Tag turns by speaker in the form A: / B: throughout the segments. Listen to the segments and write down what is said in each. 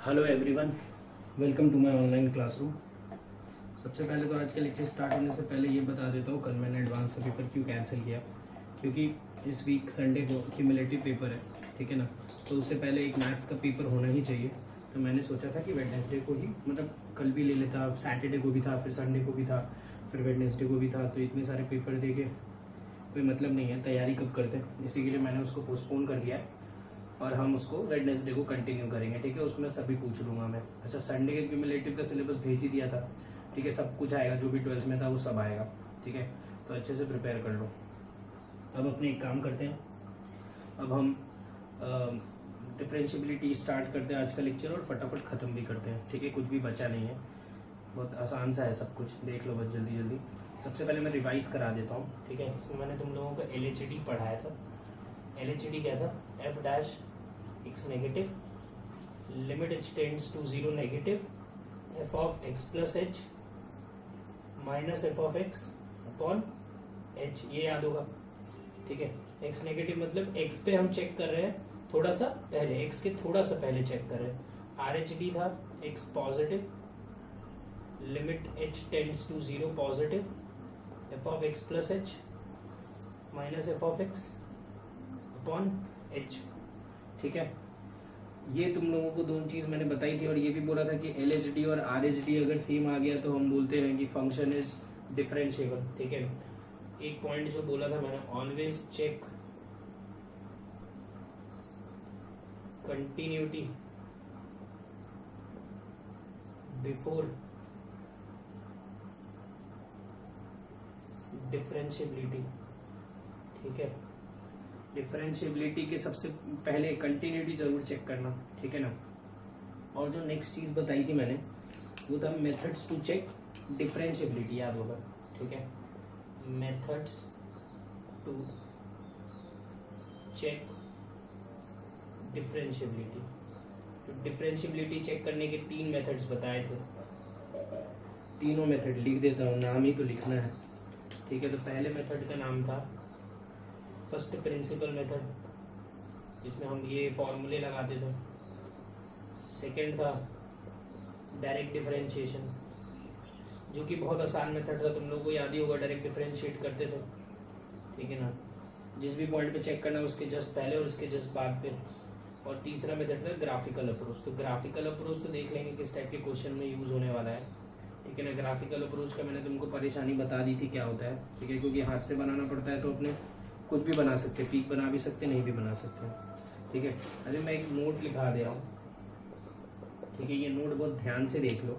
A: Hello everyone, welcome to my online classroom. सबसे पहले तो आज के लेक्चर स्टार्ट होने से पहले ये बता देता हूँ, कल मैंने एडवांस का पेपर क्यों कैंसिल किया। क्योंकि इस वीक संडे को क्यूमुलेटिव पेपर है, ठीक है ना। तो उससे पहले एक मैथ्स का पेपर होना ही चाहिए। तो मैंने सोचा था कि वेडनेसडे को ही, मतलब कल भी ले लेता, सैटरडे को भी था, फिर संडे को भी था, फिर वेडनेसडे को भी था। तो इतने सारे पेपर दे के कोई मतलब नहीं है, तैयारी कब करते हैं। इसी के लिए मैंने उसको पोस्टपोन कर दिया है और हम उसको वेडनेसडे को कंटिन्यू करेंगे, ठीक है। उसमें सभी पूछ लूंगा मैं। अच्छा, संडे के क्यूमुलेटिव का सिलेबस भेज ही दिया था, ठीक है। सब कुछ आएगा, जो भी 12th में था वो सब आएगा, ठीक है। तो अच्छे से प्रिपेयर कर लो। अब अपने एक काम करते हैं, अब हम डिफरेंशियबिलिटी स्टार्ट करते हैं आज का लेक्चर और फटाफट ख़त्म भी करते हैं, ठीक है। कुछ भी बचा नहीं है, बहुत आसान सा है सब कुछ, देख लो बस जल्दी जल्दी। सबसे पहले मैं रिवाइज करा देता हूँ, ठीक है। इसमें मैंने तुम लोगों को LHD पढ़ाया था। LHD क्या था? f dash x negative, limit h tends to 0 negative, f of x plus h minus f of x upon h, ये याद होगा, ठीक है। x नेगेटिव मतलब x पे हम चेक कर रहे हैं थोड़ा सा पहले, x के थोड़ा सा पहले चेक कर रहे हैं। RHD था x positive, limit h tends to 0 positive, f of x plus h minus f of x upon h, ठीक है। ये तुम लोगों को दोनों चीज मैंने बताई थी और ये भी बोला था कि LHD और RHD अगर सेम आ गया तो हम बोलते हैं कि फंक्शन इज डिफरेंशिएबल, ठीक है। एक पॉइंट जो बोला था मैंने, always check continuity before differentiability, ठीक है। डिफरेंशिएबिलिटी के सबसे पहले कंटिन्यूटी जरूर चेक करना, ठीक है ना। और जो नेक्स्ट चीज बताई थी मैंने वो था मेथड्स टू चेक डिफरेंशिएबिलिटी, याद होगा, ठीक है। Methods to check differentiability. तो डिफरेंशिएबिलिटी चेक करने के 3 मेथड्स बताए थे, तीनों मेथड लिख देता हूँ, नाम ही तो लिखना है, ठीक है। तो पहले मेथड का नाम था फर्स्ट प्रिंसिपल मेथड, जिसमें हम ये फॉर्मूले लगाते थे। सेकेंड था डायरेक्ट डिफरेंशिएशन, जो कि बहुत आसान मेथड था, तुम लोगों को याद ही होगा, डायरेक्ट डिफरेंशिएट करते थे, ठीक है ना। जिस भी पॉइंट पे चेक करना उसके जस्ट पहले और उसके जस्ट बाद पे। और तीसरा मेथड था ग्राफिकल अप्रोच। तो ग्राफिकल अप्रोच तो देख लेंगे किस टाइप के क्वेश्चन में यूज होने वाला है, ठीक है ना। ग्राफिकल अप्रोच का मैंने तुमको परेशानी बता दी थी क्या होता है, ठीक है। क्योंकि हाथ से बनाना पड़ता है तो अपने कुछ भी बना सकते, पीक बना भी सकते, नहीं भी बना सकते, ठीक है। अरे मैं एक नोट लिखा दे रहा हूँ, ठीक है। ये नोट बहुत ध्यान से देख लो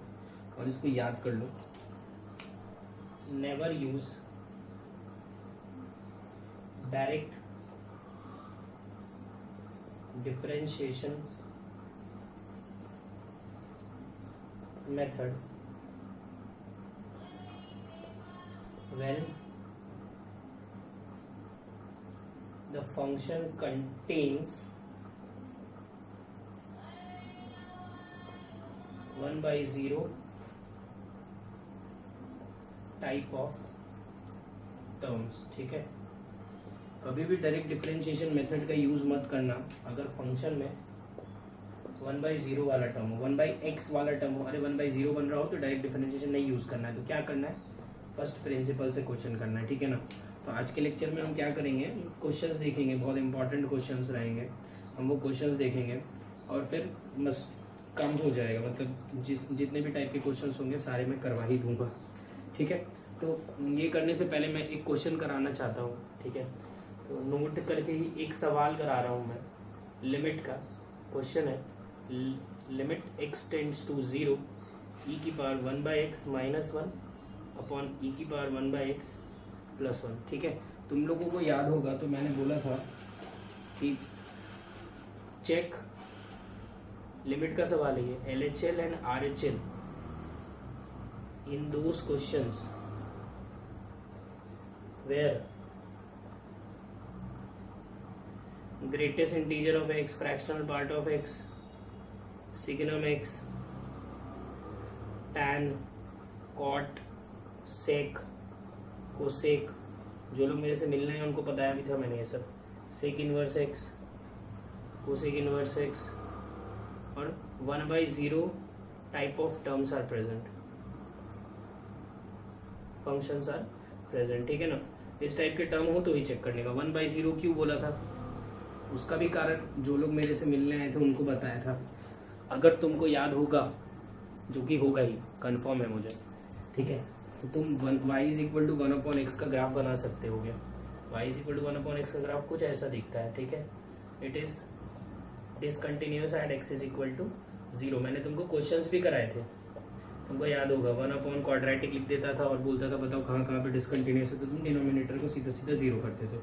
A: और इसको याद कर लो। Never use direct differentiation method when the function contains 1/0 type of terms, ठीक है। कभी भी डायरेक्ट डिफरेंशिएशन मेथड का यूज मत करना अगर फंक्शन में 1/0 वाला टर्म हो, 1/x वाला टर्म हो। अरे 1/0 बन रहा हो तो डायरेक्ट डिफरेंशिएशन नहीं यूज करना है। तो क्या करना है, फर्स्ट प्रिंसिपल से क्वेश्चन करना है, ठीक है ना। तो आज के लेक्चर में हम क्या करेंगे, क्वेश्चंस देखेंगे, बहुत इंपॉर्टेंट क्वेश्चंस रहेंगे, हम वो क्वेश्चंस देखेंगे और फिर बस काम हो जाएगा। मतलब जितने भी टाइप के क्वेश्चंस होंगे सारे मैं करवा ही दूंगा, ठीक है। तो ये करने से पहले मैं एक क्वेश्चन कराना चाहता हूँ, ठीक है। तो नोट करके ही एक सवाल करा रहा हूँ मैं, लिमिट का क्वेश्चन है। Limit x tends to 0 e की power 1/x minus 1 upon e की पावर 1/x प्लस 1, ठीक है। तुम लोगों को याद होगा तो मैंने बोला था कि चेक लिमिट का सवाल है ये, LHL and RHL in those questions where greatest integer of x, fractional part of x, signum x, tan, cot, sec, cosec, जो लोग मेरे से मिलने हैं उनको बताया भी था मैंने ये सब। Sec inverse X, cosec inverse X और 1/0 type of terms are present, functions are present, ठीक है ना। इस टाइप के टर्म हो तो ही चेक करने का। 1/0 क्यों बोला था, उसका भी कारण जो लोग मेरे से मिलने आए थे उनको बताया था। अगर तुमको याद होगा, जो कि होगा ही, कंफर्म है मुझे, ठीक है, तो तुम y is equal to 1/x का ग्राफ बना सकते हो क्या। y is equal to 1/x का ग्राफ कुछ ऐसा दिखता है, ठीक है। It is discontinuous at x is equal to 0। मैंने तुमको क्वेश्चंस भी कराए थे, तुमको याद होगा। 1 क्वाड्रेटिक लिख देता था और बोलता था बताओ कहाँ कहाँ पे डिसकंटिन्यूअस है, तो तुम डिनोमिनेटर को सीधा सीधा 0 करते थे।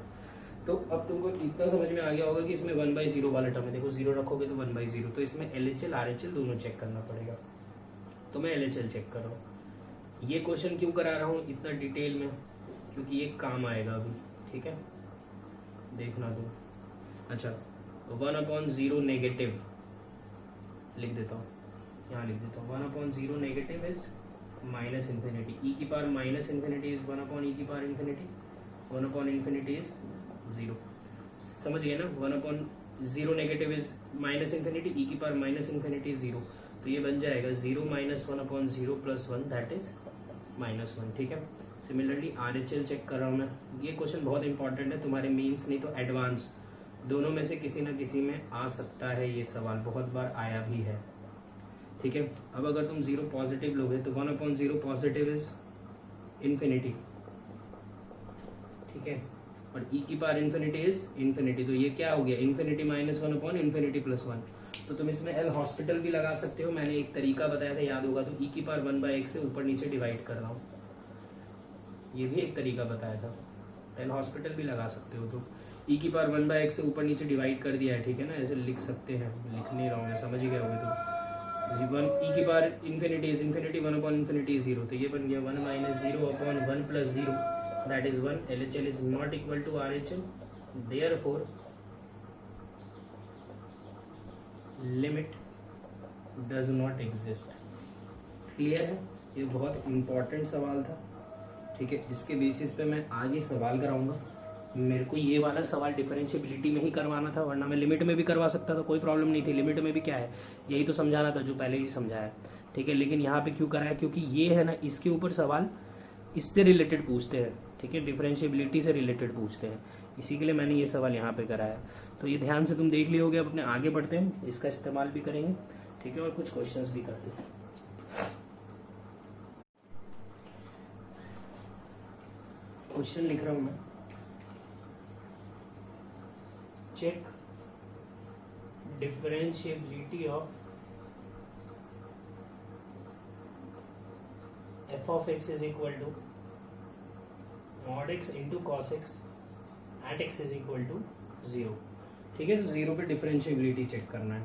A: तो अब तुमको इतना समझ में आ गया होगा कि इसमें 1/0 वाला टर्म है। देखो 0 रखोगे तो 1/0, तो इसमें LHL RHL दोनों चेक करना पड़ेगा। तो मैं LHL चेक कर रहा हूँ। ये क्वेश्चन क्यों करा रहा हूँ इतना डिटेल में, क्योंकि ये काम आएगा अभी, ठीक है, देखना तुम। अच्छा, 1/0 नेगेटिव लिख देता हूँ, यहाँ लिख देता हूँ। 1/0 negative is minus infinity, e की power minus infinity is 1/e की पावर इन्फिनिटी, 1/इन्फिनिटी इज 0। समझ गए ना। 1/0 negative is minus infinity, e की पावर माइनस इन्फिनिटी इज 0, तो ये बन जाएगा 0 - 1/0 + 1 दैट इज -1, ठीक है। सिमिलरली RHL चेक कर रहा हूँ मैं। ये क्वेश्चन बहुत इंपॉर्टेंट है, तुम्हारे मेंस नहीं तो एडवांस दोनों में से किसी ना किसी में आ सकता है ये सवाल, बहुत बार आया भी है, ठीक है। अब अगर तुम 0 पॉजिटिव लोगे तो 1/0 पॉजिटिव इज इन्फिनिटी, ठीक है, और ई की पावर इन्फिनिटी इज इन्फिनिटी, तो ये क्या हो गया, इन्फिनिटी माइनस 1/इन्फिनिटी + 1। तो तुम इसमें एल हॉस्पिटल भी लगा सकते हो, मैंने एक तरीका बताया था, याद होगा तो। ई की पावर 1/x से ऊपर नीचे डिवाइड कर रहा हूँ, ये भी एक तरीका बताया था। एल हॉस्पिटल भी लगा सकते हो। तो ई की पावर 1/x से ऊपर नीचे डिवाइड कर दिया है, ठीक है ना, ऐसे लिख सकते हैं, लिख नहीं रहा हूँ मैं, समझ ही गए होंगे। तो ई की पावर इन्फिनिटी इज इन्फिनिटी, 1/इन्फिनिटी इज 0, तो ये बन गया 1 - 0/1 + 0 that is 1। LHL is not equal to RHL, therefore limit does not exist. Clear है, ये बहुत इंपॉर्टेंट सवाल था, ठीक है। इसके बेसिस पे मैं आगे सवाल कराऊंगा। मेरे को ये वाला सवाल डिफरेंशिएबिलिटी में ही करवाना था, वरना मैं लिमिट में भी करवा सकता था, कोई प्रॉब्लम नहीं थी। लिमिट में भी क्या है, यही तो समझाना था जो पहले ही समझाया, ठीक है। लेकिन यहाँ पे क्यों कराया, क्योंकि ये है ना, इसके ऊपर सवाल इससे रिलेटेड पूछते हैं, ठीक है, डिफरेंशिएबिलिटी से रिलेटेड पूछते हैं, इसी के लिए मैंने ये सवाल यहाँ पे कराया। तो ये ध्यान से तुम देख लियोगे। अब अपने आगे बढ़ते हैं, इसका इस्तेमाल भी करेंगे, ठीक है, और कुछ क्वेश्चंस भी करते हैं। क्वेश्चन लिख रहा हूं मैं, check differentiability of f(x) is equal to mod x into cos x at x is equal to 0, ठीक है। तो 0 पे डिफरेंशिएबिलिटी चेक करना है।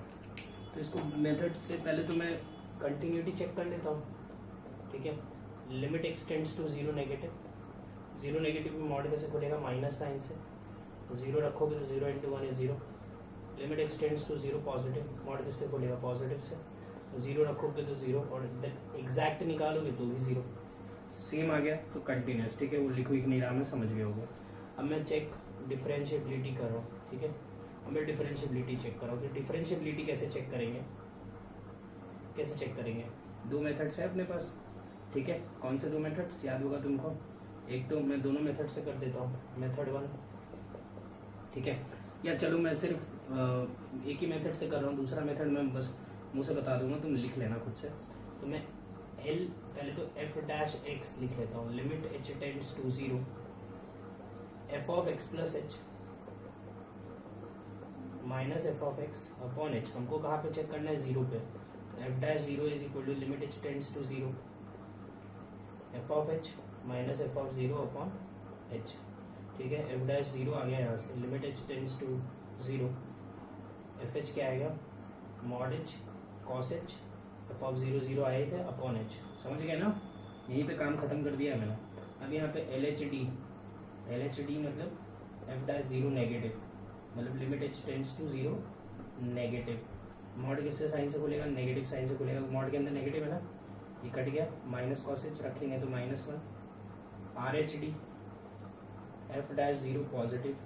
A: तो इसको मेथड से पहले तो मैं कंटिन्यूटी चेक कर लेता हूँ, ठीक है। Limit x tends to 0 negative, 0 negative में मॉड कैसे खुलेगा, माइनस साइन से, 0 रखोगे तो 0 × 1 is 0। Limit x tends to 0 positive, mod किससे खुलेगा, पॉजिटिव से, 0 रखोगे तो 0 और एग्जैक्ट निकालोगे तो भी 0, सेम आ गया। तो कंटिन्यूस, ठीक है, वो लिख नहीं रहा, मैं समझ गया होगा। अब मैं चेक डिफरेंशिएबिलिटी कर रहा हूँ, ठीक है। अब मैं डिफरेंशिएबिलिटी चेक कर रहा हूँ। तो डिफरेंशिएबिलिटी कैसे चेक करेंगे, कैसे चेक करेंगे, दो मेथड्स है अपने पास, ठीक है। कौन से दो मेथड्स याद होगा तुमको, एक तो मैं दोनों मेथड से कर देता हूँ, मेथड 1, ठीक है, या चलो मैं सिर्फ एक ही मेथड से कर रहा हूँ, दूसरा मेथड मैं बस मुँह से बता दूंगा, तुम लिख लेना खुद से। तो मैं L पहले तो f'(x) लिख लेता हूँ, limit h tends to 0 f(x) + h minus f(x) upon h। हमको कहाँ पे चेक करना है, 0 पे। तो f'(0) is equal to limit h tends to 0 f(h) minus f(0) upon h, ठीक है। f'(0) आ गया यहाँ से, limit h tends to 0 fh क्या आएगा, mod h cos h, f(0) 0 आए थे अपॉन h, समझ गए ना। यहीं पे काम खत्म कर दिया मैंने। अब यहाँ पे LHD मतलब f'(0) नेगेटिव, मतलब limit h tends to 0 negative. Mod किससे साइन से खुलेगा, नेगेटिव साइन से खुलेगा, मॉड के अंदर नेगेटिव है ना, ये कट गया, माइनस cos h रखेंगे तो -1। RHD f'(0) पॉजिटिव,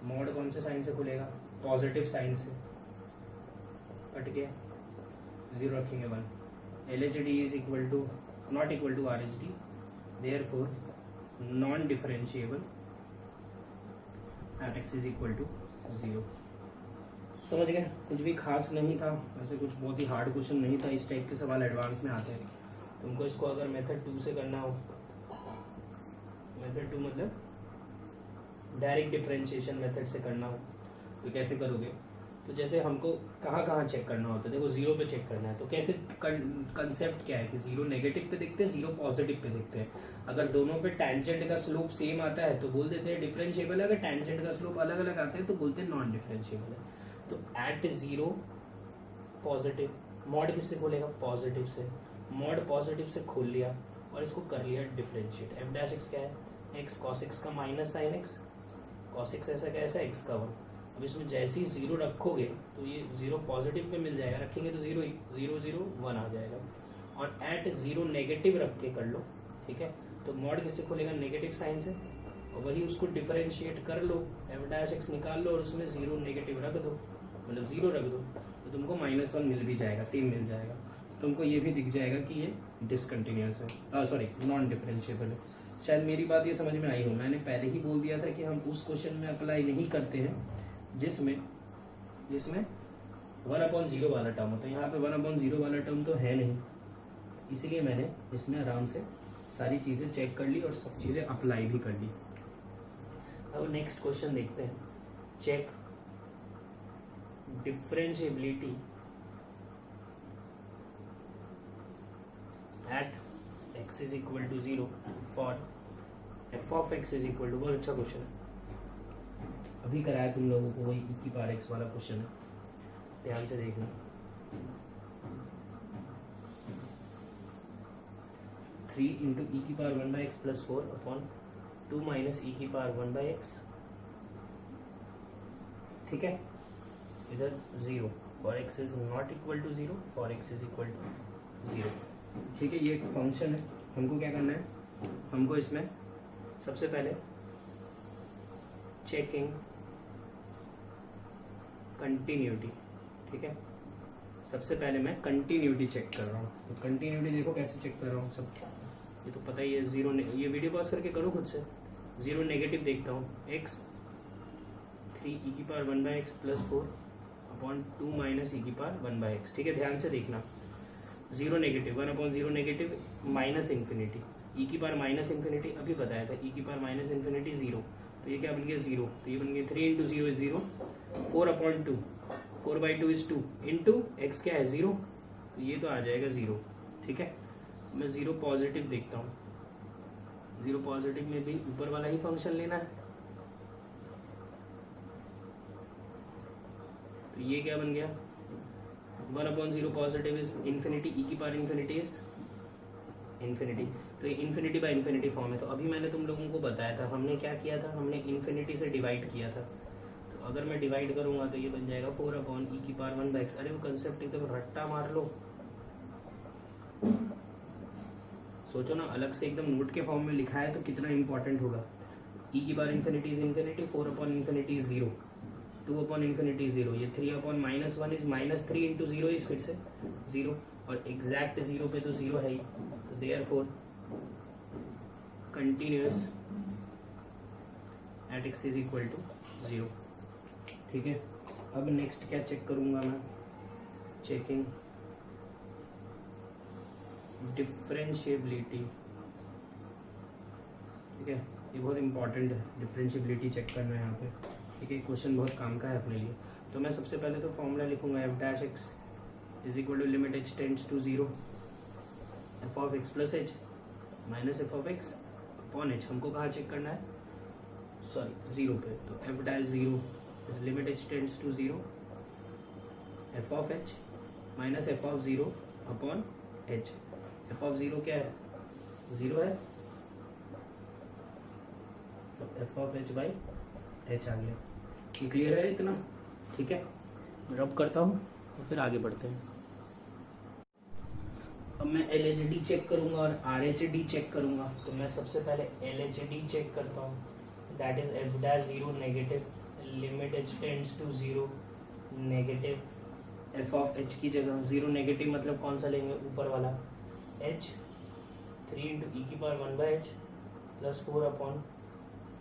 A: मॉड कौन से साइन से खुलेगा, पॉजिटिव साइन से, कट गया, जीरो रखेंगे 1, LHD is equal to not equal to RHD, therefore non differentiable at x is equal to 0। समझ गए? कुछ भी खास नहीं था, वैसे कुछ बहुत ही हार्ड क्वेश्चन नहीं था, इस टाइप के सवाल एडवांस में आते हैं। तुमको इसको अगर मेथड 2 से करना हो, मेथड 2 मतलब डायरेक्ट डिफरेंशिएशन मेथड से करना हो, तो कैसे करोगे? तो जैसे हमको कहाँ चेक करना होता है, देखो जीरो पे चेक करना है, तो कैसे कंसेप्ट क्या है कि जीरो नेगेटिव पे देखते हैं, जीरो पॉजिटिव पे देखते हैं। अगर दोनों पे टेंजेंट का स्लोप सेम आता है तो बोल देते हैं डिफरेंशिएबल है, अगर टेंजेंट का स्लोप अलग अलग आता है तो बोलते हैं नॉन डिफरेंशिएबल है। तो एट जीरो पॉजिटिव, मॉड किससे खोलेगा? पॉजिटिव से। मॉड पॉजिटिव से खोल लिया और इसको कर लिया डिफरेंशिएट। एफ डैश एक्स क्या है? एक्स कॉस एक्स का minus sine x, cos x ऐसा कैसा एक्स का 1। अब इसमें जैसे ही जीरो रखोगे तो ये जीरो पॉजिटिव पे मिल जाएगा, रखेंगे तो जीरो 0 0 1 आ जाएगा। और एट जीरो नेगेटिव रख के कर लो, ठीक है? तो मॉड किससे खोलेगा? नेगेटिव साइन से, और वही उसको डिफरेंशिएट कर लो, एफ डैश एक्स निकाल लो और उसमें जीरो नेगेटिव रख दो, मतलब जीरो रख दो, तो तुमको -1 मिल भी जाएगा, सेम मिल जाएगा। तुमको ये भी दिख जाएगा कि ये डिसकंटिन्यूअस है, सॉरी नॉन डिफरेंशिएबल है। शायद मेरी बात ये समझ में आई हो। मैंने पहले ही बोल दिया था कि हम उस क्वेश्चन में अप्लाई नहीं करते हैं जिसमें 1/0 वाला टर्म होता है। यहाँ पे 1/0 वाला टर्म तो है नहीं, इसीलिए मैंने इसमें आराम से सारी चीज़ें चेक कर ली और सब चीज़ें अप्लाई भी कर ली। अब नेक्स्ट क्वेश्चन देखते हैं। Check differentiability at x is equal to 0 for f of x is equal to, बहुत अच्छा क्वेश्चन है, अभी कराया तुम लोगों को, वही e की पावर x वाला क्वेश्चन है, ध्यान से देखना। 3 इंटू ई की power 1/x plus 4 upon 2 minus e की पावर 1/x, ठीक है? इधर 0 for x is not equal to 0, for x is equal to 0, ठीक है? ये एक फंक्शन है। हमको क्या करना है? हमको इसमें सबसे पहले चेकिंग कंटिन्यूटी, ठीक है? सबसे पहले मैं कंटिन्यूटी चेक कर रहा हूँ। तो कंटिन्यूटी देखो कैसे चेक कर रहा हूँ, सब ये तो पता ही है। जीरो, ये वीडियो पॉज करके करो खुद से। जीरो नेगेटिव देखता हूँ, x 3 ई की power 1/x plus 4 upon 2 minus e की पावर 1/x, ठीक है? ध्यान से देखना। Zero negative, 1/0 negative minus infinity, e की पावर माइनस इन्फिनिटी अभी बताया था, ई की पावर माइनस इन्फिनिटी 0, तो ये क्या बन गया 0, तो ये बन गया 3 into 0 is 0, 4/2, 4/2 is 2 into x क्या है 0, तो ये तो आ जाएगा 0, ठीक है? मैं 0 पॉजिटिव देखता हूँ। 0 पॉजिटिव में भी ऊपर वाला ही फंक्शन लेना है, तो ये क्या बन गया 1/0 पॉजिटिव इज इन्फिनिटी, ई की पावर इन्फिनिटी इज इन्फिनिटी, तो ये इन्फिनिटी बाय इन्फिनिटी फॉर्म है। तो अभी मैंने तुम लोगों को बताया था, हमने क्या किया था, हमने इन्फिनिटी से डिवाइड किया था। तो अगर मैं डिवाइड करूंगा तो ये बन जाएगा 4/e की पावर 1/x। अरे वो कंसेप्ट एकदम रट्टा मार लो, सोचो ना, अलग से एकदम नोट के फॉर्म में लिखा है तो कितना इंपॉर्टेंट होगा। ई की power infinity is infinity, 4/∞ is 0, 2/∞ is 0, ये 3/-1 इज -3 इंटू 0 इज फिर से 0, और एग्जैक्ट 0 पे तो 0 है ही, तो therefore continuous at x is equal to 0, ठीक है? अब नेक्स्ट क्या चेक करूंगा मैं? चेकिंग डिफरेंशिएबिलिटी, ठीक है? ये बहुत इंपॉर्टेंट है, डिफरेंशिएबिलिटी चेक करना है यहाँ पे, ठीक है? क्वेश्चन बहुत काम का है अपने लिए। तो मैं सबसे पहले तो फॉर्मूला लिखूंगा, f dash x is equal to limit h tends to 0 f of x plus h minus f of x upon h. हमको कहाँ चेक करना है? सॉरी 0 पे, तो f dash 0 is limit h tends to 0 f of h minus f of 0 upon h. F of 0 क्या है? 0 है, तो f of h by h आ गया। ये क्लियर है इतना? ठीक है, रब करता हूँ और फिर आगे बढ़ते हैं। अब मैं LHD चेक करूंगा और RHD चेक करूंगा। तो मैं सबसे पहले LHD चेक करता हूँ, that is f dash 0 negative limit h tends to 0 negative f of h की जगह जीरो नेगेटिव मतलब कौन सा लेंगे, ऊपर वाला एच 3 इंटू ई की power 1 by h plus 4 upon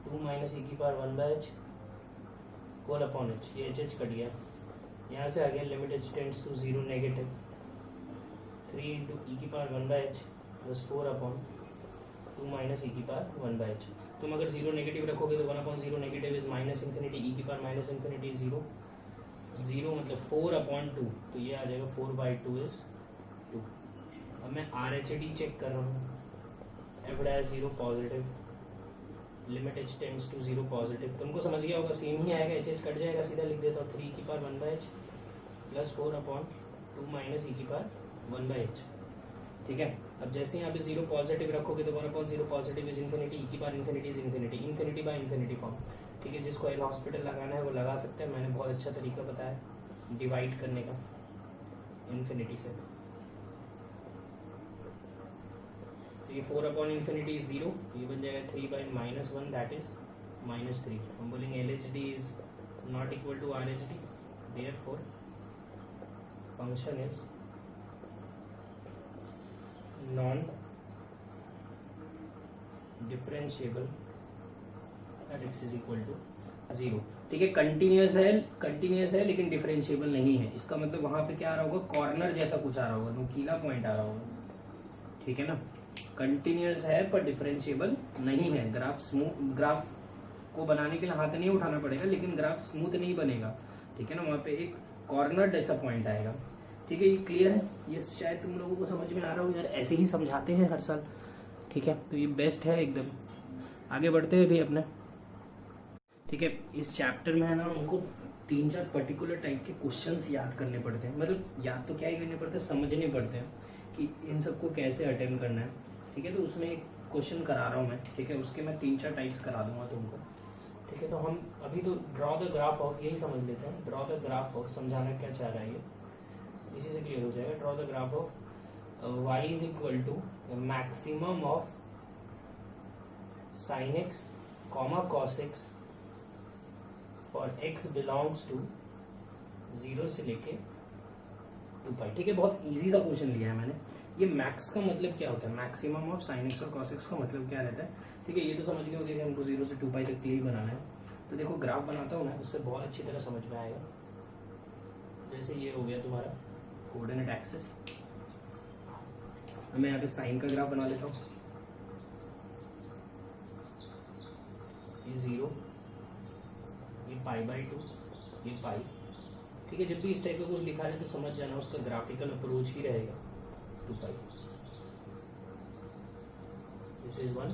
A: 2 minus e की power 1 by h whole upon h. ये एच कट गया, यहाँ से आ गया limit h tends to zero negative 3 into e की power 1 by h plus 4 upon 2 minus e की पावर 1 बाई एच। तुम अगर जीरो नेगेटिव रखोगे तो 1 upon zero negative is minus infinity, e की power minus infinity zero, zero मतलब 4 upon 2, तो ये आ जाएगा 4 बाई 2 इज 2। अब मैं आर एच डी चेक कर रहा हूँ, f dash zero positive, limit h tends to zero positive, तुमको समझ गया होगा, सेम ही आएगा, एच कट जाएगा, सीधा लिख देता हूँ 3 की power 1 by h plus 4 upon 2 minus e की पावर 1 बाई एच। ठीक है, अब जैसे यहाँ पे जीरो पॉजिटिव रखोगे तो 1 upon zero positive is infinity, e की power infinity is infinity, infinity by infinity form. ठीक है, जिसको एल हॉस्पिटल लगाना है वो लगा सकते हैं, मैंने बहुत अच्छा तरीका बताया डिवाइड करने का इन्फिनिटी से। तो ये 4 अपॉन इन्फिनिटी इज जीरो, ये बन जाएगा 3 बाई माइनस 1 दैट इज -3। हम बोलेंगे L H D is not equal to R H D, therefore function is non differentiable at x is equal to zero. ठीक है, कंटिन्यूस है लेकिन डिफरेंशिएबल नहीं है, इसका मतलब वहां पे क्या आ रहा होगा, कॉर्नर जैसा कुछ आ रहा होगा, नुकीला पॉइंट आ रहा होगा। ठीक है ना, कंटिन्यूस है पर डिफरेंशिएबल नहीं है। ग्राफ को बनाने के लिए हाथ नहीं उठाना पड़ेगा, लेकिन ग्राफ स्मूथ नहीं बनेगा। ठीक है ना, वहां पे एक कॉर्नर जैसा पॉइंट आएगा। ठीक है, ये क्लियर है, ये शायद तुम लोगों को समझ में आ रहा हो यार, ऐसे ही समझाते हैं हर साल। ठीक है, तो ये बेस्ट है एकदम। आगे बढ़ते हैं भी अपने। ठीक है, इस चैप्टर में है ना हमको 3-4 पर्टिकुलर टाइप के क्वेश्चंस याद करने पड़ते हैं, मतलब याद तो क्या ही करने पड़ते हैं, समझने पड़ते हैं कि इन सबको कैसे अटेम्प्ट करना है। ठीक है, तो उसमें एक क्वेश्चन करा रहा हूँ मैं। ठीक है, उसके मैं 3-4 टाइप्स करा दूंगा तुमको। ठीक है, तो हम अभी तो ड्रॉ द ग्राफ ऑफ यही समझ लेते हैं, ड्रॉ द ग्राफ ऑफ समझाना क्या चाह रहा है ये, इसी से क्लियर हो जाएगा। Draw the graph of y is equal to maximum of sin x comma cos x for x belongs to 0 से लेके 2 पाई। ठीक है, बहुत इजी सा क्वेश्चन लिया है मैंने। ये मैक्स का मतलब क्या होता है, मैक्सिमम ऑफ sin x और cos x का मतलब क्या रहता है। ठीक है, ये तो समझ गए होंगे कि हमको 0 से 2 पाई तक के लिए बनाना है। तो देखो ग्राफ बनाता हूँ मैं, उससे बहुत अच्छी तरह समझ में आएगा। जैसे ये हो गया तुम्हारा कोऑर्डिनेट एक्सिस, मैं यहाँ पे साइन का ग्राफ बना लेता हूँ। ये 0, ये π/2, ये पाई। ठीक है, जब भी इस टाइप का कुछ लिखा है तो समझ जाना उसका ग्राफिकल अप्रोच ही रहेगा 2 पाई। दिस इज 1,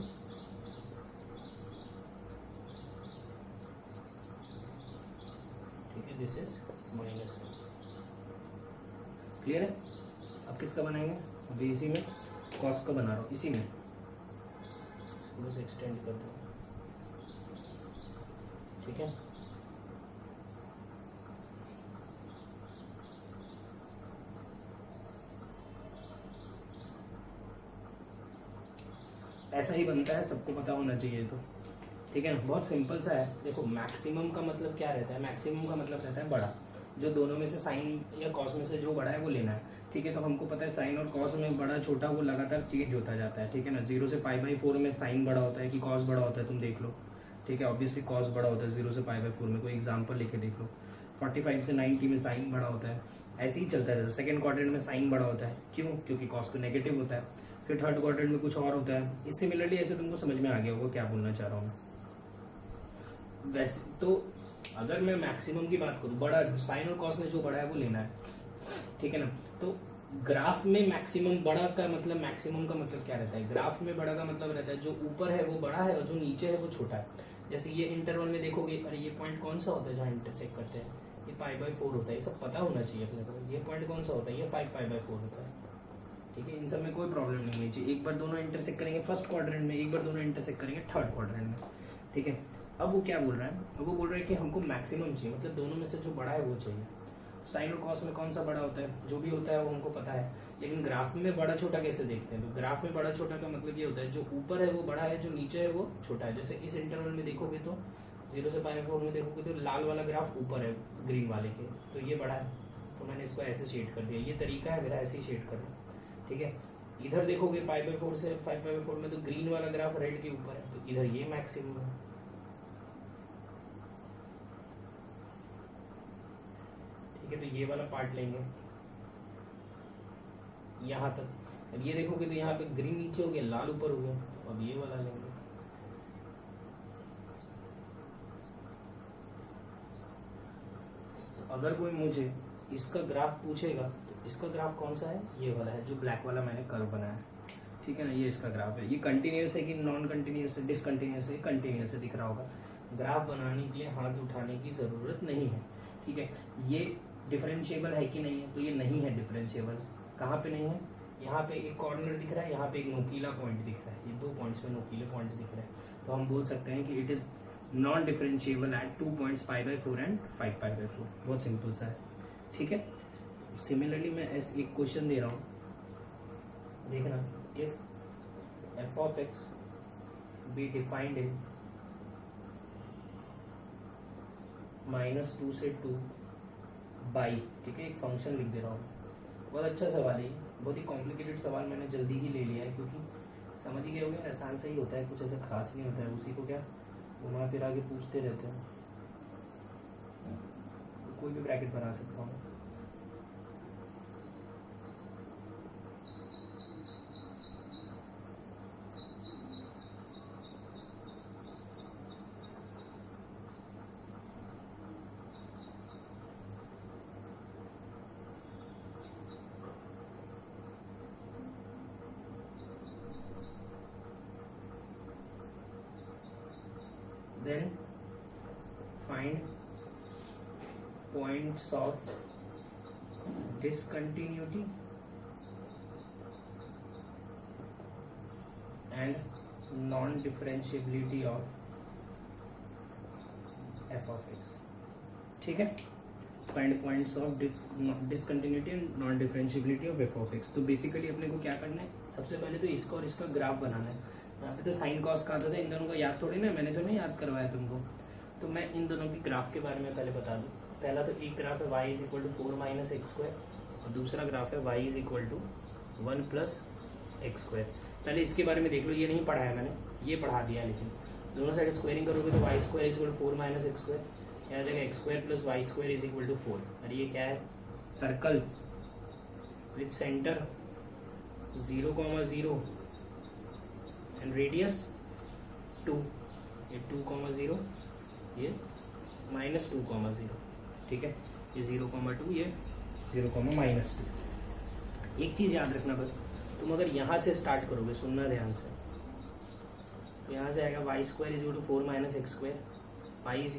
A: ठीक है, दिस इज -1। क्लियर है। अब किसका बनाएंगे, अभी इसी में कॉस का बना रहा हूँ, इसी में बस एक्सटेंड कर दो। ठीक है, ऐसा ही बनता है, सबको पता होना चाहिए। तो ठीक है ना, बहुत सिंपल सा है। देखो मैक्सिमम का मतलब क्या रहता है, मैक्सिमम का मतलब रहता है बड़ा, जो दोनों में से साइन या कॉस में से जो बड़ा है वो लेना है। ठीक है, तो हमको पता है साइन और कॉस में बड़ा छोटा वो लगातार चेंज होता जाता है। ठीक है ना, 0 से π/4 में साइन बड़ा होता है कि कॉस बड़ा होता है, तुम देख लो। ठीक है, ऑब्वियसली कॉस बड़ा होता है 0 से π/4 में, कोई एग्जाम्पल लेके देख लो। 45 से 90 में साइन बड़ा होता है, ऐसे ही चलता रहता है। सेकंड क्वाड्रेंट में साइन बड़ा होता है, क्यों, क्योंकि कॉस तो नेगेटिव होता है। फिर थर्ड क्वाड्रेंट में कुछ और होता है। इस सिमिलरली ऐसे तुमको समझ में आ गया होगा क्या बोलना चाह रहा हूँ मैं। वैसे तो अगर मैं मैक्सिमम की बात करूँ, बड़ा साइन और कॉस में जो बड़ा है वो लेना है। ठीक है ना, तो ग्राफ में मैक्सिमम बड़ा का मतलब, मैक्सिमम का मतलब क्या रहता है, ग्राफ में बड़ा का मतलब रहता है जो ऊपर है वो बड़ा है और जो नीचे है वो छोटा है। जैसे ये इंटरवल में देखोगे, अरे ये पॉइंट कौन सा होता है जहाँ इंटरसेक्ट करते हैं, ये π/4 होता है। ये सब पता होना चाहिए अपने को। ये पॉइंट कौन सा होता है, ये 5π/4 होता है। ठीक है, इन सब में कोई प्रॉब्लम नहीं होनी चाहिए। एक बार दोनों इंटरसेक्ट करेंगे फर्स्ट क्वाड्रेंट में, एक बार दोनों इंटरसेक्ट करेंगे थर्ड क्वाड्रेंट में। ठीक है, अब वो क्या बोल रहा है, अब वो बोल रहा है कि हमको मैक्सिमम चाहिए, मतलब दोनों में से जो बड़ा है वो चाहिए। साइन और कॉस में कौन सा बड़ा होता है, जो भी होता है वो हमको पता है, लेकिन ग्राफ में बड़ा छोटा कैसे देखते हैं। तो ग्राफ में बड़ा छोटा का मतलब ये होता है जो ऊपर है वो बड़ा है, जो नीचे है वो छोटा है। जैसे इस इंटरवल में देखोगे तो 0 से π/4 में देखोगे तो लाल वाला ग्राफ ऊपर है ग्रीन वाले के, तो ये बड़ा है, तो मैंने इसको ऐसे शेड कर दिया। ये तरीका है मेरा ऐसे ही शेड करना, ठीक है। इधर देखोगे π/4 से 5/4 में तो ग्रीन वाला ग्राफ रेड के ऊपर है, तो इधर ये मैक्सिमम है, ठीक है। तो ये वाला पार्ट लेंगे यहाँ तक। अब ये देखोगे तो यहाँ पे ग्रीन नीचे हो गया, लाल ऊपर हो गया, तो अब ये वाला लेंगे। तो अगर कोई मुझे इसका ग्राफ पूछेगा तो इसका ग्राफ कौन सा है, ये वाला है जो ब्लैक वाला मैंने कर्व बनाया है, ठीक है ना। ये इसका ग्राफ है। ये कंटिन्यूस है कि नॉन कंटिन्यूस है, डिसकंटिन्यूस है, कंटिन्यूस है, दिख रहा होगा। ग्राफ बनाने के लिए हाथ उठाने की जरूरत नहीं है, ठीक है। ये डिफरेंशिएबल है कि नहीं है, तो ये नहीं है डिफरेंशिएबल। कहाँ पे नहीं है, यहाँ पे एक कॉर्नर दिख रहा है, यहाँ पे एक नोकीला पॉइंट दिख रहा है, ये 2 पॉइंट्स में नोकीले पॉइंट्स दिख रहे हैं। तो हम बोल सकते हैं कि it is non differentiable at 2 points π/4 and 5π/4। बहुत सिंपल सा है, ठीक है। सिमिलरली मैं एक क्वेश्चन दे रहा हूँ, देखना। If f of x be defined in -2 से 2 बाई, ठीक है, एक फंक्शन लिख दे रहा हूँ। बहुत अच्छा सवाल है, बहुत ही कॉम्प्लिकेटेड सवाल मैंने जल्दी ही ले लिया है, क्योंकि समझ ही गए होंगे आसान सा ही होता है, कुछ ऐसा खास नहीं होता है। उसी को क्या घुमा फिरा के पूछते रहते हैं। तो कोई भी ब्रैकेट बना सकता हूँ। Then find points of discontinuity and non-differentiability of f of x, ठीक है। Find points of discontinuity and non differentiability of f of x। तो बेसिकली अपने को क्या करना है, सबसे पहले तो इसका और इसका ग्राफ बनाना है। यहाँ पे तो साइन कॉस का आता था, इन दोनों को याद थोड़ी ना, मैंने तो नहीं याद करवाया तुमको। तो मैं इन दोनों की ग्राफ के बारे में पहले बता दूँ। पहला तो एक ग्राफ है y = 4 - x² और दूसरा ग्राफ है y = 1 + x²। पहले इसके बारे में देख लो, ये नहीं पढ़ा है मैंने, ये पढ़ा दिया, लेकिन दोनों साइड स्क्वायरिंग करोगे तो y² = 4 - x², यहाँ जगह x² + y² = 4। और ये क्या है, circle with centre 0, and radius 2, ये 2, ये -2, ठीक है। ये 0, ये 0, -2। एक चीज़ याद रखना बस, तुम अगर यहाँ से स्टार्ट करोगे, सुनना ध्यान से, तो यहाँ से आएगा y² = 4 - x², y =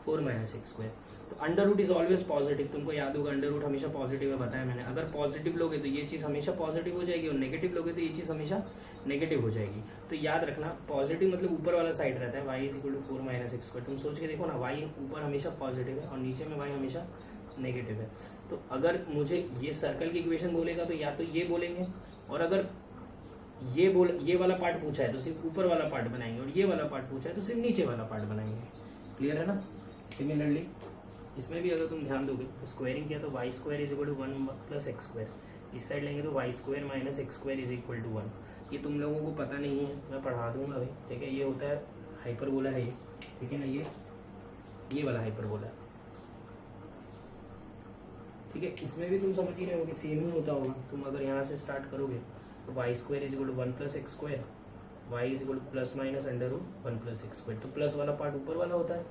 A: ±√4 - x²। तो अंडर इज ऑलवेज पॉजिटिव, तुमको याद होगा अंडर हमेशा पॉजिटिव है, बताया मैंने। अगर पॉजिटिव लोगे तो ये चीज़ हमेशा पॉजिटिव हो जाएगी, और नेगेटिव लोगे तो ये चीज़ हमेशा नेगेटिव हो जाएगी। तो याद रखना, पॉजिटिव मतलब ऊपर वाला साइड रहता है, y = 4 - x²। तुम सोच के देखो ना, y ऊपर हमेशा पॉजिटिव है और नीचे में y हमेशा नेगेटिव है। तो अगर मुझे ये सर्कल की इक्वेशन बोलेगा तो या तो ये बोलेंगे, और अगर ये वाला पार्ट पूछा है तो सिर्फ ऊपर वाला पार्ट बनाएंगे, और ये वाला पार्ट पूछा है तो सिर्फ नीचे वाला पार्ट बनाएंगे। क्लियर है ना। सिमिलरली इसमें भी अगर तुम ध्यान दोगे तो स्क्वायरिंग किया तो y² = 1 + x², इस साइड लेंगे तो y² - x² = 1। ये तुम लोगों को पता नहीं है, मैं पढ़ा दूंगा भाई, ठीक है। ये होता है हाइपरबोला है ये, ठीक है ना, ये वाला हाइपरबोला, ठीक है। इसमें भी तुम समझ ही रहे हो कि सेम ही होता होगा। तुम अगर यहाँ से स्टार्ट करोगे तो y² = 1 + x², y = ±√1 + x²। तो प्लस वाला पार्ट ऊपर वाला होता है,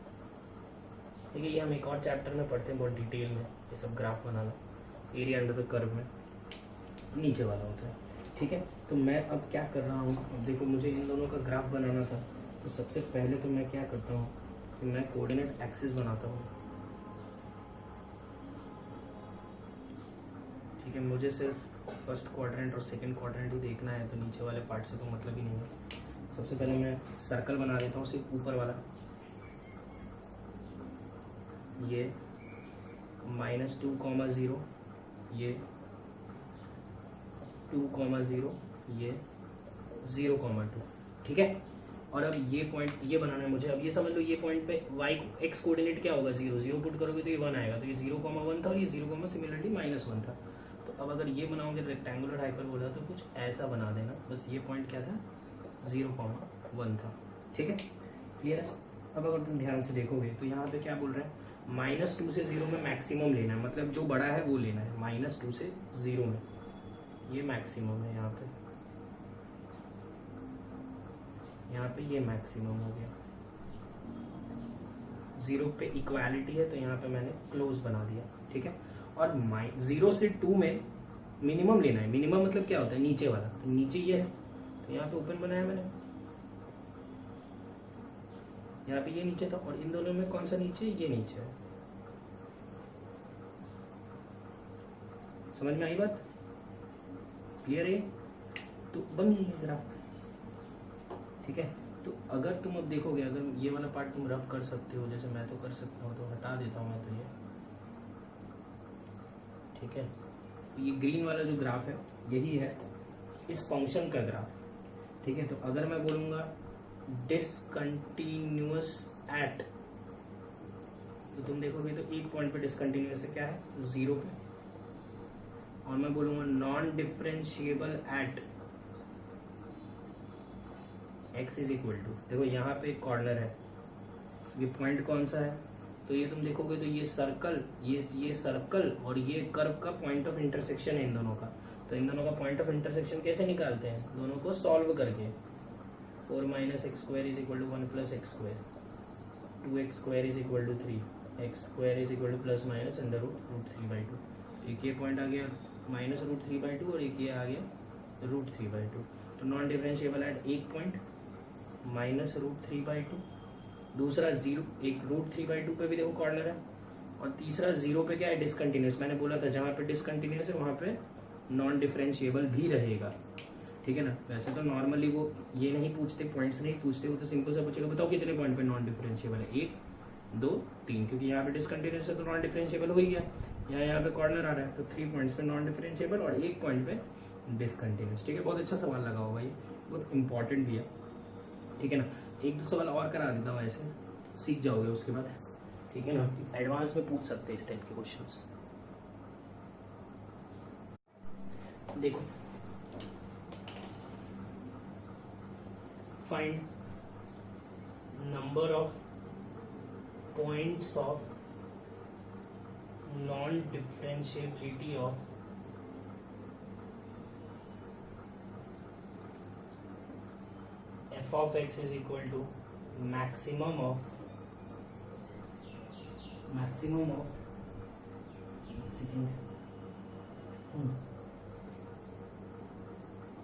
A: ठीक है। ये हम एक और चैप्टर में पढ़ते हैं बहुत डिटेल में, ये सब graph banana, area under the curve में नीचे वाला होता है, ठीक है। तो मैं अब क्या कर रहा हूँ, अब देखो मुझे इन दोनों का ग्राफ बनाना था, तो सबसे पहले तो मैं क्या करता हूँ कि मैं कोऑर्डिनेट एक्सिस बनाता हूँ, ठीक है। मुझे सिर्फ फर्स्ट क्वाड्रेंट और सेकंड क्वाड्रेंट ही देखना है, तो नीचे वाले पार्ट से तो मतलब ही नहीं है। सबसे पहले मैं सर्कल बना देता हूँ, सिर्फ ऊपर वाला, ये -2, 0, ये 2, 0, ये 0, 2, ठीक है। और अब ये पॉइंट ये बनाना है मुझे। अब ये समझ लो ये पॉइंट पे y x कोऑर्डिनेट क्या होगा 0, 0 पुट करोगे तो ये 1 आएगा, तो ये 0,1 था और ये 0, सिमिलरली -1 था। तो अब अगर ये बनाओगे रेक्टेंगुलर हाइपरबोला तो कुछ ऐसा बना देना, बस ये पॉइंट क्या था 0,1 था। ठीक है, क्लियर है। अब अगर तुम ध्यान से देखोगे तो यहाँ पे क्या बोल रहे हैं, -2 से 0 में मैक्सिमम लेना है, मतलब जो बड़ा है वो लेना है। -2 से 0 में ये मैक्सिमम है, यहाँ पे ये मैक्सिमम हो गया। 0 पे इक्वालिटी है तो यहाँ पे मैंने क्लोज बना दिया। ठीक है, और 0 से 2 में मिनिमम लेना है। मिनिमम मतलब क्या होता है, नीचे वाला, तो नीचे ये है तो यहाँ पे ओपन बनाया मैंने, यहाँ पे ये नीचे था और इन दोनों में कौन सा नीचे, ये नीचे है। समझ में आई बात, क्लियर है। तो बन गई ग्राफ। ठीक है, तो अगर तुम अब देखोगे, अगर ये वाला पार्ट तुम रब कर सकते हो, जैसे मैं तो कर सकता हूँ, तो हटा देता हूँ मैं तो ये। ठीक है, ये ग्रीन वाला जो ग्राफ है यही है इस फंक्शन का ग्राफ। ठीक है, तो अगर मैं बोलूँगा डिसकंटिन्यूअस एट, तो तुम देखोगे तो एक पॉइंट पे डिसकंटिन्यूअस है, क्या है 0 पे। और मैं बोलूँगा non differentiable at x is equal to, देखो यहाँ पे एक कॉर्नर है, ये पॉइंट कौन सा है, तो ये तुम देखोगे तो ये सर्कल, ये सर्कल और ये कर्व का पॉइंट ऑफ इंटरसेक्शन है इन दोनों का। तो इन दोनों का पॉइंट ऑफ इंटरसेक्शन कैसे निकालते हैं, दोनों को सॉल्व करके। 4 - x² is equal to 1 + x², 2x² is equal to 3, x² is equal to ± √3/2। एक ये पॉइंट आ गया -√3/2 और एक ये आ गया √3/2। तो नॉन डिफरेंशिएबल एट एक पॉइंट -√3/2, दूसरा 0, एक √3/2 पे भी देखो कॉर्नर है, और तीसरा 0 पे क्या है डिसकंटिन्यूअस। मैंने बोला था जहाँ पे डिसकंटिन्यूअस है वहाँ पे नॉन डिफरेंशिएबल भी रहेगा। ठीक है ना, वैसे तो नॉर्मली वो ये नहीं पूछते, पॉइंट्स नहीं पूछते, वो तो सिंपल सा पूछेगा बताओ कितने पॉइंट पे नॉन डिफरेंशिएबल है, 1, 2, 3, क्योंकि यहाँ पे डिसकंटिन्यूअस है तो नॉन डिफरेंशिएबल हो ही गया। यहाँ पे कॉर्नर आ रहा है तो 3 पॉइंट्स पे नॉन डिफरेंशिएबल और 1 पॉइंट पे डिसकंटिन्यूअस। ठीक है, बहुत अच्छा सवाल लगा होगा, ये बहुत इंपॉर्टेंट भी है। ठीक है ना, 1-2 सवाल और करा देता हूँ, ऐसे सीख जाओगे उसके बाद। ठीक है ना, एडवांस में पूछ सकते हैं इस टाइप के क्वेश्चंस। देखो, find number of points of non differentiability of f of x is equal to maximum of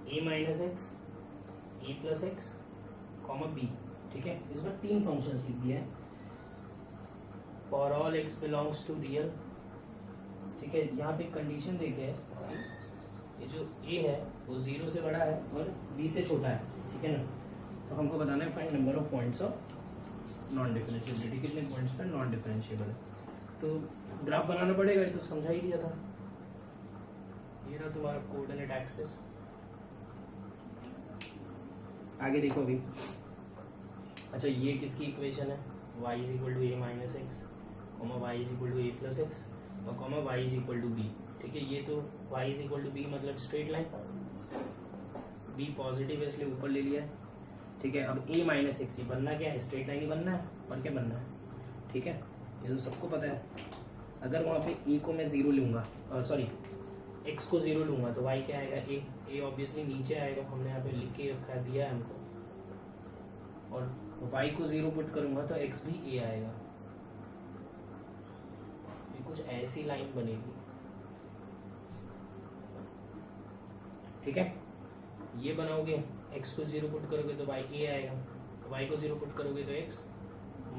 A: a minus x, a plus x, b। ठीक है, इसमें 3 फंक्शंस लिख दिया है। For all x belongs to real. ठीक है, यहाँ पे कंडीशन देखे है, ये जो a है वो 0 से बड़ा है और b से छोटा है। ठीक है ना, तो हमको बताना है find number of points of non differentiability, कितने पॉइंट्स पर नॉन डिफरेंशिएबल है। तो ग्राफ बनाना पड़ेगा, ये तो समझा ही दिया था। ये रहा तुम्हारा कोऑर्डिनेट एक्सिस। आगे देखो अभी, अच्छा ये किसकी इक्वेशन है, y is equal to a minus x, y is equal to a plus x और y is equal to b। ठीक है, ये तो y is equal to b मतलब स्ट्रेट लाइन, b पॉजिटिव है इसलिए ऊपर ले लिया है। ठीक है, अब a माइनस एक्स, ये बनना क्या है, स्ट्रेट लाइन ही बनना है, और क्या बनना है। ठीक है, ये तो सबको पता है। अगर वहाँ पे a को मैं 0 लूँगा, सॉरी x को 0 लूँगा तो y क्या आएगा, a ऑब्वियसली नीचे आएगा, हमने यहाँ पे लिख के रखा है, दिया है हमको। और y को 0 पुट करूँगा तो x भी a आएगा। ये कुछ ऐसी लाइन बनेगी। ठीक है, ये बनाओगे, x को 0 पुट करोगे तो y a आएगा, y को 0 पुट करोगे तो x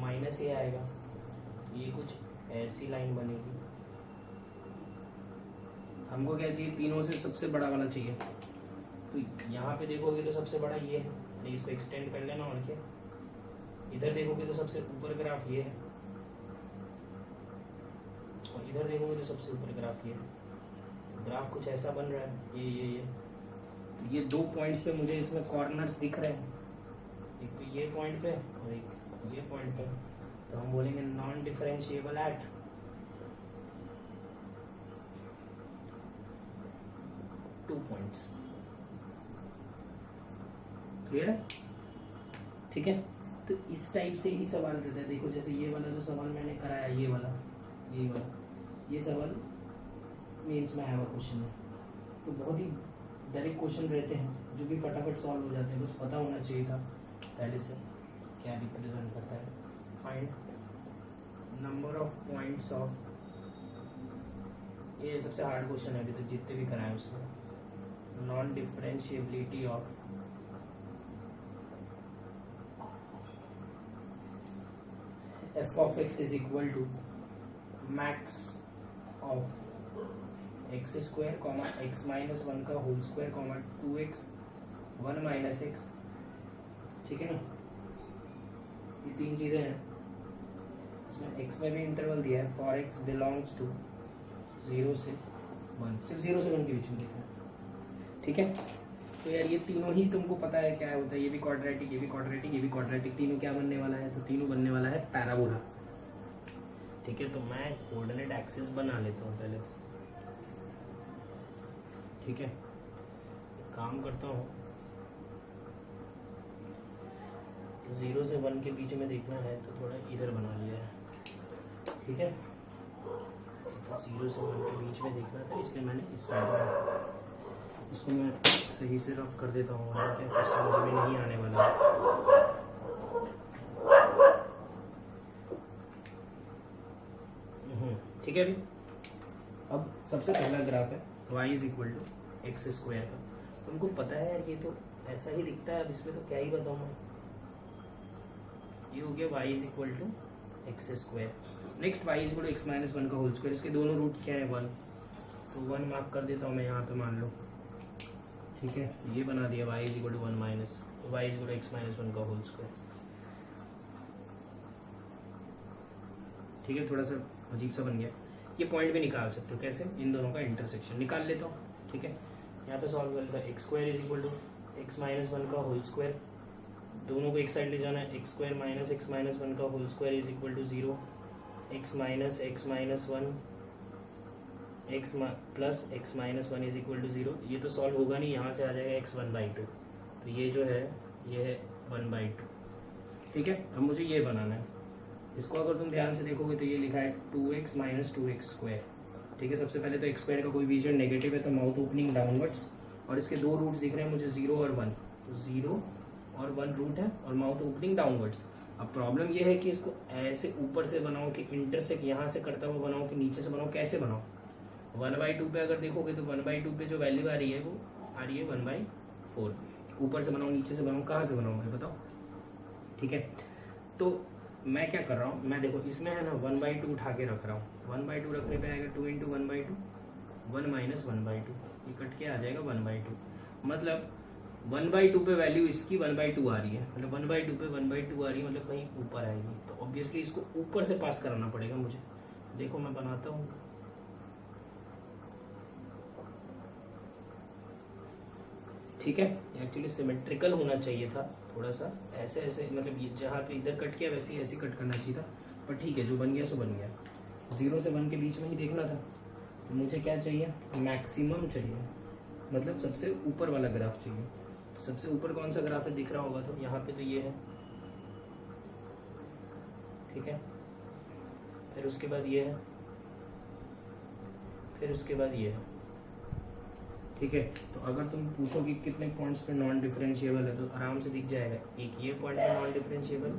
A: माइनस a आएगा। ये कुछ ऐसी लाइन बनेगी। हमको क्या चाहिए, तीनों से सबसे बड़ा वाला चाहिए। तो यहाँ पे देखोगे तो सबसे बड़ा ये है, तो इसको एक्सटेंड कर लेना, और क्या। इधर देखोगे तो सबसे ऊपर ग्राफ ये है, और इधर देखोगे तो सबसे ऊपर ग्राफ ये है। ग्राफ कुछ ऐसा बन रहा है, ये 2 पॉइंट्स पे मुझे इसमें कॉर्नर्स दिख रहे हैं। एक तो ये पॉइंट पे और एक ये पॉइंट पे, तो हम बोलेंगे non differentiable eight two points. Clear है? ठीक है, तो इस टाइप से ही सवाल रहता है। देखो जैसे ये वाला जो सवाल मैंने कराया, ये सवाल मेंस में आया हुआ क्वेश्चन है, तो बहुत ही डायरेक्ट क्वेश्चन रहते हैं जो भी फटाफट सॉल्व हो जाते हैं। बस पता होना चाहिए था पहले से क्या रिप्रेजेंट करता है। Find number of points of, ये सबसे हार्ड क्वेश्चन है अभी तक जितने भी कराए उसमें। Non differentiability of f of x is equal to max of x square comma x minus 1 का whole square comma 2x 1 minus x। ठीक है ना, ये तीन चीजें हैं। इसमें x में भी इंटरवल दिया है, for x belongs to 0 से 1, सिर्फ 0 से 1 के बीच में देखना है। ठीक है, तो यार ये तीनों ही तुमको पता है क्या होता है, ये भी क्वाड्रेटिक, ये भी क्वाड्रेटिक, ये भी क्वाड्रेटिक, तीनों क्या बनने वाला है? तो तीनों बनने वाला है पैराबोला। ठीक है, तो मैं कोऑर्डिनेट एक्सिस बना लेता हूँ पहले। ठीक है, काम करता हूँ, 0 से 1 के बीच में देखना है तो थोड़ा इधर बना लिया है। ठीक है, तो 0 से 1 के बीच में देखना था, इसलिए मैंने इस साइड में, इसको मैं सही से रफ कर देता हूँ, क्या फिर समझ में नहीं आने वाला। ठीक है, अभी अब सबसे पहला ग्राफ है y is equal to x square का। तुमको पता है यार, ये तो ऐसा ही दिखता है, अब इसमें तो क्या ही बताऊँ मैं। ये हो गया y is equal to x square. Next y is equal to x minus 1 का होल स्क्वायर। इसके दोनों रूट्स क्या है? 1, तो 1 मार्क कर देता हूँ मैं यहाँ पे, मान लो। ठीक है, ये बना दिया y is equal to 1 minus y is equal to x minus 1 का होल स्क्वायर। ठीक है, थोड़ा सा अजीब सा बन गया। ये पॉइंट भी निकाल सकते हो, कैसे? इन दोनों का इंटरसेक्शन निकाल लेता हूँ। ठीक है, यहाँ पे सॉल्व कर लेता हूँ। X square is equal to x minus 1 का होल स्क्वायर, दोनों को एक साइड ले जाना है। X square minus x minus 1 का whole square is equal to 0, x minus 1 x plus x minus 1 is equal to 0। ये तो सॉल्व होगा नहीं, यहाँ से आ जाएगा x 1/2, तो ये जो है ये है 1/2। ठीक है, अब मुझे ये बनाना है। इसको अगर तुम ध्यान से देखोगे तो ये लिखा है 2x माइनस 2x स्क्वायर। ठीक है, सबसे पहले तो एक्स स्क्वायर का कोई विजन नेगेटिव है, तो माउथ ओपनिंग डाउनवर्ड्स, और इसके दो रूट्स दिख रहे हैं मुझे 0 और 1, तो 0 और 1 रूट है और माउथ ओपनिंग डाउनवर्ड्स। अब प्रॉब्लम ये है कि इसको ऐसे ऊपर से बनाओ कि इंटरसेक्ट यहाँ से करता हुआ बनाओ कि नीचे से बनाओ, कैसे बनाओ? 1/2 पे अगर देखोगे तो 1/2 पे जो वैल्यू आ रही है वो आ रही है 1/4। ऊपर से बनाओ नीचे से बनाओ, कहाँ से बनाओ मैं बताओ? ठीक है, तो मैं क्या कर रहा हूँ, मैं देखो इसमें है ना 1/2 उठा के रख रहा हूँ। 1/2 रखने पे आएगा 2 × 1/2, 1 माइनस 1/2, ये कट के आ जाएगा 1/2। मतलब 1/2 पे वैल्यू इसकी 1/2 आ रही है, मतलब 1/2 पे 1/2 आ रही है, मतलब कहीं ऊपर आएगी, तो ऑब्वियसली इसको ऊपर से पास कराना पड़ेगा मुझे। देखो मैं बनाता हूँ, ठीक है, एक्चुअली सिमेट्रिकल होना चाहिए था थोड़ा सा, ऐसे ऐसे, मतलब ये जहाँ पे इधर कट किया वैसे ही ऐसे कट करना चाहिए था, पर ठीक है, जो बन गया सो बन गया। 0 से 1 के बीच में ही देखना था, तो मुझे क्या चाहिए? मैक्सिमम चाहिए, मतलब सबसे ऊपर वाला ग्राफ चाहिए। तो सबसे ऊपर कौन सा ग्राफ है दिख रहा होगा, तो यहाँ पे तो ये है। ठीक है, फिर उसके बाद ये है, फिर उसके बाद ये है। ठीक है, तो अगर तुम पूछो कि कितने पॉइंट्स पे नॉन डिफरेंशिएबल है, तो आराम से दिख जाएगा, एक ये पॉइंट पे नॉन डिफरेंशिएबल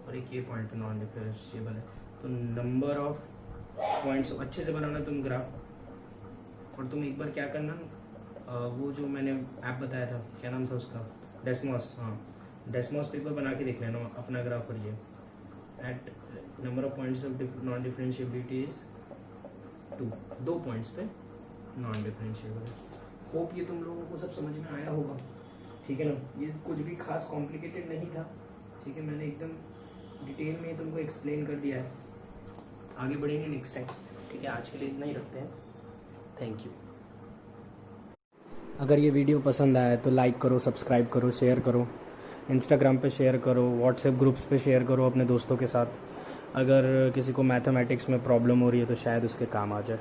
A: और एक ये पॉइंट पे नॉन डिफरेंशिएबल है। तो नंबर ऑफ पॉइंट्स अच्छे से बनाना तुम ग्राफ, और तुम एक बार क्या करना, वो जो मैंने ऐप बताया था, क्या नाम था उसका, डेस्मॉस, हाँ डेस्मॉस पेपर बना के देख लेना अपना ग्राफ। और ये at number of points of non differentiability is 2 points पे नॉन डिफरेंशिएबल है। होप ये तुम लोगों को सब समझ में आया होगा। ठीक है ना, ये कुछ भी खास कॉम्प्लिकेटेड नहीं था। ठीक है, मैंने एकदम डिटेल में तुमको एक्सप्लेन कर दिया है, आगे बढ़ेंगे नेक्स्ट टाइम। ठीक है, आज के लिए इतना ही रखते हैं, थैंक यू। अगर ये वीडियो पसंद आया तो लाइक करो, सब्सक्राइब करो, शेयर करो, इंस्टाग्राम पे शेयर करो, व्हाट्सएप ग्रुप्स पे शेयर करो अपने दोस्तों के साथ। अगर किसी को मैथमेटिक्स में प्रॉब्लम हो रही है तो शायद उसके काम आ जाए।